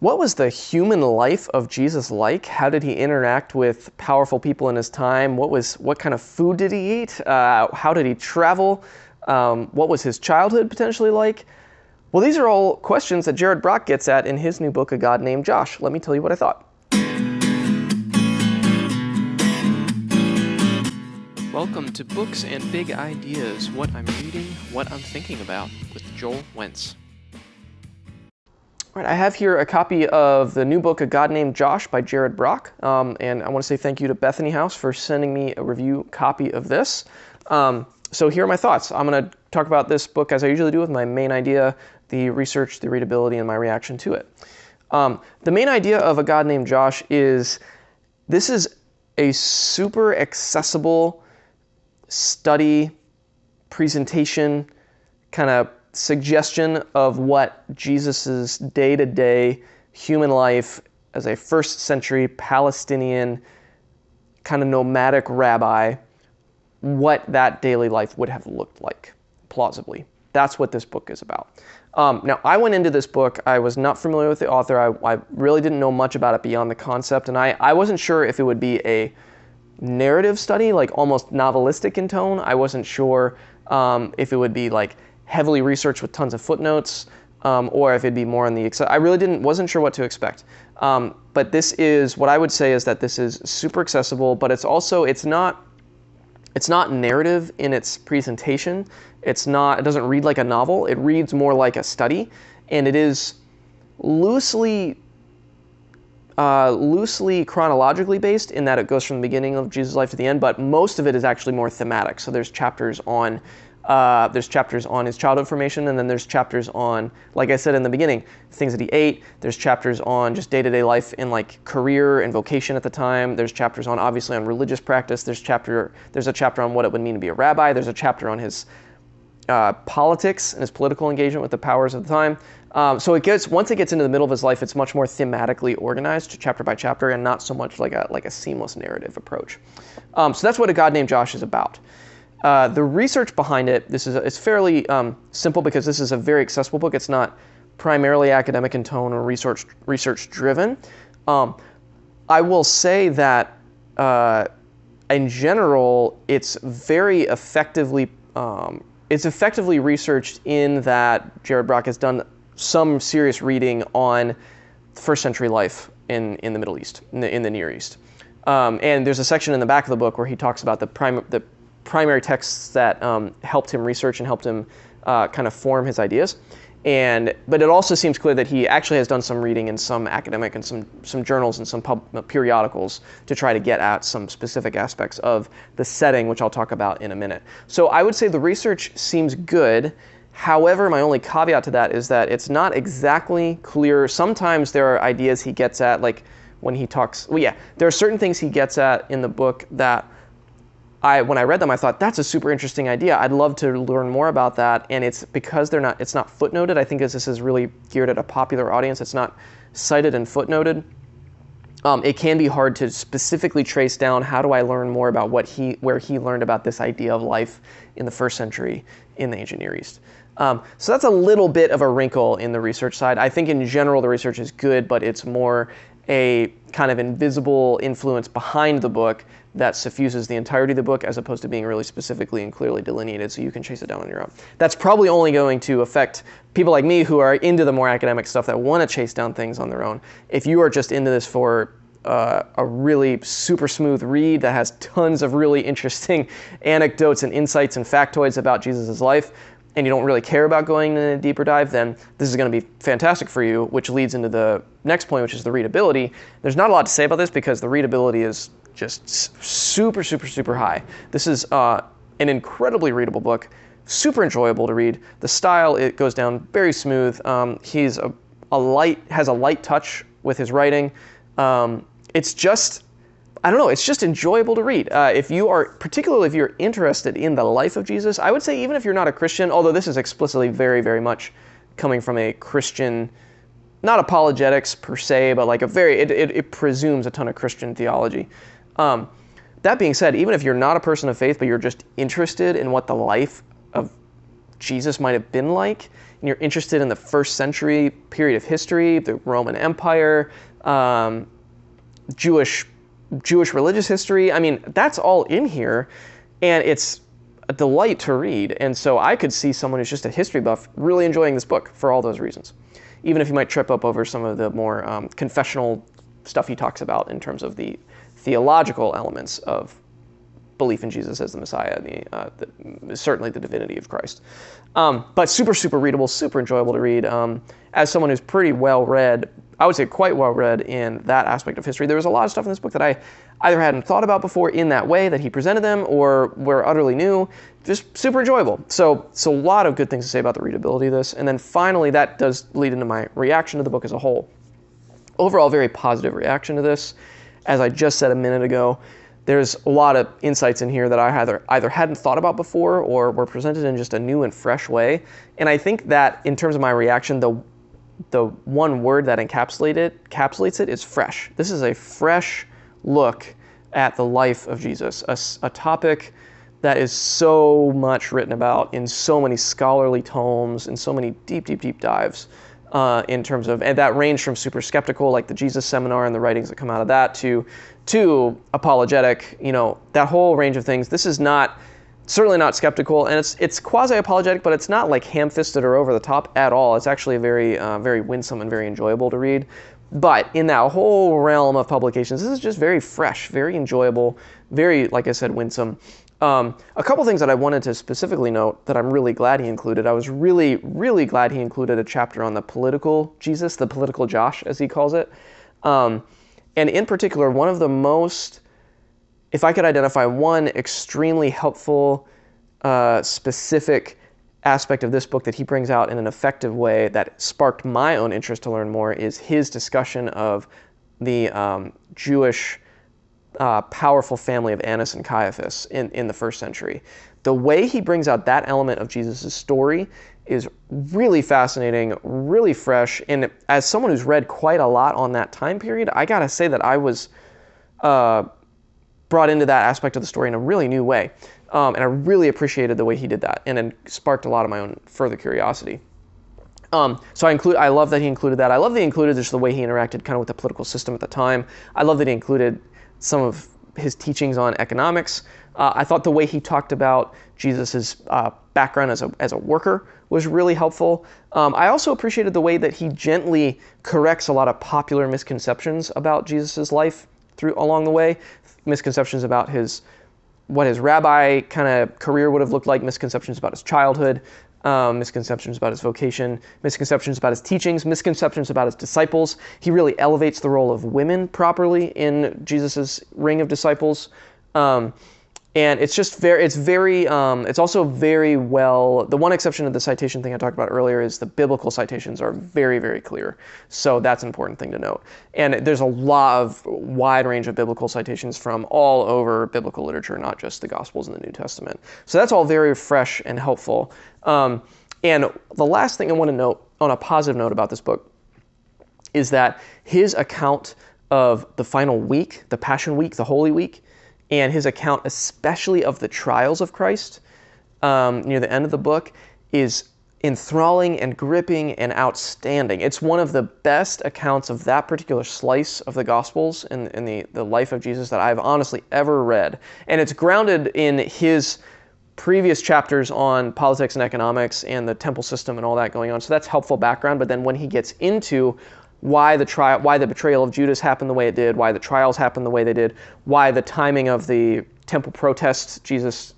What was the human life of Jesus like? How did he interact with powerful people in his time? What kind of food did he eat? How did he travel? What was his childhood potentially like? Well, these are all questions that Jared Brock gets at in his new book, A God Named Josh. Let me tell you what I thought. Welcome to Books and Big Ideas, what I'm reading, what I'm thinking about, with Joel Wentz. All right, I have here a copy of the new book, A God Named Josh by Jared Brock, and I want to say thank you to Bethany House for sending me a review copy of this. So here are my thoughts. I'm going to talk about this book as I usually do with my main idea, the research, the readability, and my reaction to it. The main idea of A God Named Josh is this is a super accessible study, presentation, kind of suggestion of what Jesus's day-to-day human life as a first century Palestinian kind of nomadic rabbi, what that daily life would have looked like, plausibly. That's what this book is about. Now, I went into this book, I was not familiar with the author, I really didn't know much about it beyond the concept, and I wasn't sure if it would be a narrative study, like almost novelistic in tone. I wasn't sure if it would be like heavily researched with tons of footnotes, or if it'd be more on the, I really wasn't sure what to expect. But this is, what I would say is that this is super accessible, but it's also, it's not narrative in its presentation. It doesn't read like a novel. It reads more like a study, and it is loosely chronologically based in that it goes from the beginning of Jesus' life to the end, but most of it is actually more thematic. So there's chapters on his childhood formation, and then there's chapters on, like I said in the beginning, things that he ate. There's chapters on just day-to-day life in like career and vocation at the time. There's chapters on, obviously, on religious practice. There's a chapter on what it would mean to be a rabbi. There's a chapter on his politics and his political engagement with the powers of the time. So once it gets into the middle of his life, it's much more thematically organized, chapter by chapter, and not so much like a seamless narrative approach. So that's what A God Named Josh is about. The research behind it, it's fairly simple because this is a very accessible book. It's not primarily academic in tone or research driven. I will say that in general, it's very effectively researched in that Jared Brock has done some serious reading on first century life in the Middle East, in the Near East. And there's a section in the back of the book where he talks about the primary texts that helped him research and helped him kind of form his ideas. But it also seems clear that he actually has done some reading in some academic and some journals and some periodicals to try to get at some specific aspects of the setting, which I'll talk about in a minute. So I would say the research seems good. However, my only caveat to that is that it's not exactly clear. Sometimes there are ideas he gets at, like when he talks, there are certain things he gets at in the book that when I read them, I thought, that's a super interesting idea. I'd love to learn more about that. And it's because it's not footnoted. I think as this is really geared at a popular audience, it's not cited and footnoted. It can be hard to specifically trace down, how do I learn more about where he learned about this idea of life in the first century in the ancient Near East. So that's a little bit of a wrinkle in the research side. I think in general the research is good, but it's more a kind of invisible influence behind the book that suffuses the entirety of the book, as opposed to being really specifically and clearly delineated so you can chase it down on your own. That's probably only going to affect people like me who are into the more academic stuff that want to chase down things on their own. If you are just into this for a really super smooth read that has tons of really interesting anecdotes and insights and factoids about Jesus' life, and you don't really care about going in a deeper dive, then this is going to be fantastic for you, which leads into the next point, which is the readability. There's not a lot to say about this because the readability is just super, super, super high. This is an incredibly readable book, super enjoyable to read. The style, it goes down very smooth. He's has a light touch with his writing. It's just enjoyable to read. Particularly if you're interested in the life of Jesus, I would say even if you're not a Christian, although this is explicitly very, very much coming from a Christian, not apologetics per se, but like it presumes a ton of Christian theology. That being said, even if you're not a person of faith, but you're just interested in what the life of Jesus might have been like, and you're interested in the first century period of history, the Roman Empire, Jewish religious history, I mean, that's all in here, and it's a delight to read. And so I could see someone who's just a history buff really enjoying this book for all those reasons, even if you might trip up over some of the more confessional stuff he talks about in terms of the theological elements of belief in Jesus as the Messiah, certainly the divinity of Christ. But super, super readable, super enjoyable to read. As someone who's pretty well read, I would say quite well read in that aspect of history, there was a lot of stuff in this book that I either hadn't thought about before in that way that he presented them, or were utterly new. Just super enjoyable. So a lot of good things to say about the readability of this. And then finally, that does lead into my reaction to the book as a whole. Overall, very positive reaction to this. As I just said a minute ago, there's a lot of insights in here that I either hadn't thought about before or were presented in just a new and fresh way. And I think that in terms of my reaction, the one word that encapsulates it is fresh. This is a fresh look at the life of Jesus, a topic that is so much written about in so many scholarly tomes, in so many deep, deep, deep dives. In terms of, and that range from super skeptical, like the Jesus Seminar and the writings that come out of that, to apologetic, that whole range of things. This is certainly not skeptical, and it's quasi-apologetic, but it's not like ham-fisted or over the top at all. It's actually very, very winsome and very enjoyable to read. But in that whole realm of publications, this is just very fresh, very enjoyable, very, like I said, winsome. A couple things that I wanted to specifically note that I'm really glad he included. I was really, really glad he included a chapter on the political Jesus, the political Josh, as he calls it. And in particular, one of the most, if I could identify one extremely helpful, specific aspect of this book that he brings out in an effective way that sparked my own interest to learn more, is his discussion of the Jewish powerful family of Annas and Caiaphas in the first century. The way he brings out that element of Jesus' story is really fascinating, really fresh, and as someone who's read quite a lot on that time period, I gotta say that I was brought into that aspect of the story in a really new way, and I really appreciated the way he did that, and it sparked a lot of my own further curiosity. So I love that he included that. I love that he included just the way he interacted kind of with the political system at the time. I love that he included some of his teachings on economics. I thought the way he talked about Jesus' background as a worker was really helpful. I also appreciated the way that he gently corrects a lot of popular misconceptions about Jesus' life along the way. Misconceptions about what his rabbi kind of career would have looked like, misconceptions about his childhood, misconceptions about his vocation, misconceptions about his teachings, misconceptions about his disciples. He really elevates the role of women properly in Jesus' ring of disciples. And it's also very well, the one exception to the citation thing I talked about earlier is the biblical citations are very, very clear. So that's an important thing to note. And there's a wide range of biblical citations from all over biblical literature, not just the Gospels and the New Testament. So that's all very fresh and helpful. And the last thing I want to note on a positive note about this book is that his account of the final week, the Passion Week, the Holy Week, and his account especially of the trials of Christ near the end of the book is enthralling and gripping and outstanding. It's one of the best accounts of that particular slice of the Gospels and the life of Jesus that I've honestly ever read. And it's grounded in his previous chapters on politics and economics and the temple system and all that going on. So that's helpful background. But then when he gets into why the betrayal of Judas happened the way it did, why the trials happened the way they did, why the timing of the temple protests Jesus,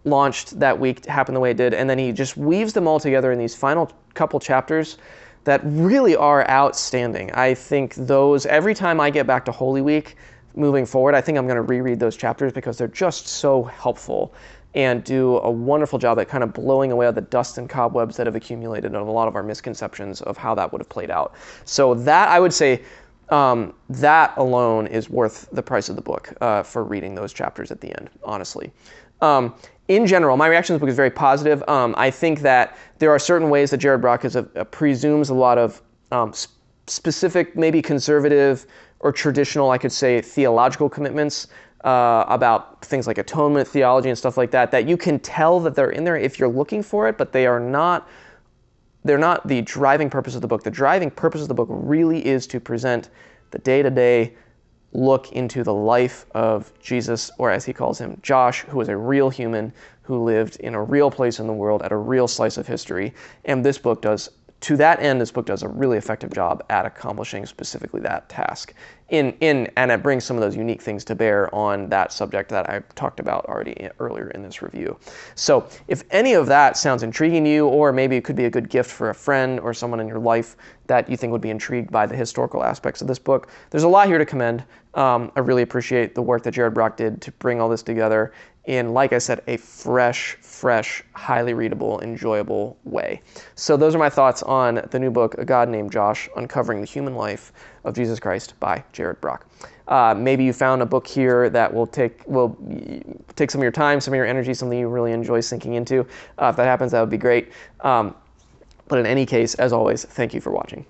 launched that week happened the way it did, and then he just weaves them all together in these final couple chapters that really are outstanding. I think those, every time I get back to Holy Week moving forward, I think I'm going to reread those chapters because they're just so helpful and do a wonderful job at kind of blowing away all the dust and cobwebs that have accumulated on a lot of our misconceptions of how that would have played out. So that, I would say, that alone is worth the price of the book for reading those chapters at the end, honestly. In general, my reaction to the book is very positive. I think that there are certain ways that Jared Brock presumes a lot of specific, maybe conservative or traditional, I could say, theological commitments about things like atonement theology and stuff like that, that you can tell that they're in there if you're looking for it, but they're not the driving purpose of the book. The driving purpose of the book really is to present the day-to-day look into the life of Jesus, or as he calls him, Josh, who was a real human who lived in a real place in the world at a real slice of history. And this book does, to that end, this book does a really effective job at accomplishing specifically that task. And it brings some of those unique things to bear on that subject that I talked about already earlier in this review. So if any of that sounds intriguing to you, or maybe it could be a good gift for a friend or someone in your life that you think would be intrigued by the historical aspects of this book, there's a lot here to commend. I really appreciate the work that Jared Brock did to bring all this together in, like I said, a fresh, highly readable, enjoyable way. So those are my thoughts on the new book, A God Named Josh, Uncovering the Human Life of Jesus Christ by Jared Brock. Maybe you found a book here that will take some of your time, some of your energy, something you really enjoy sinking into. If that happens, that would be great. But in any case, as always, thank you for watching.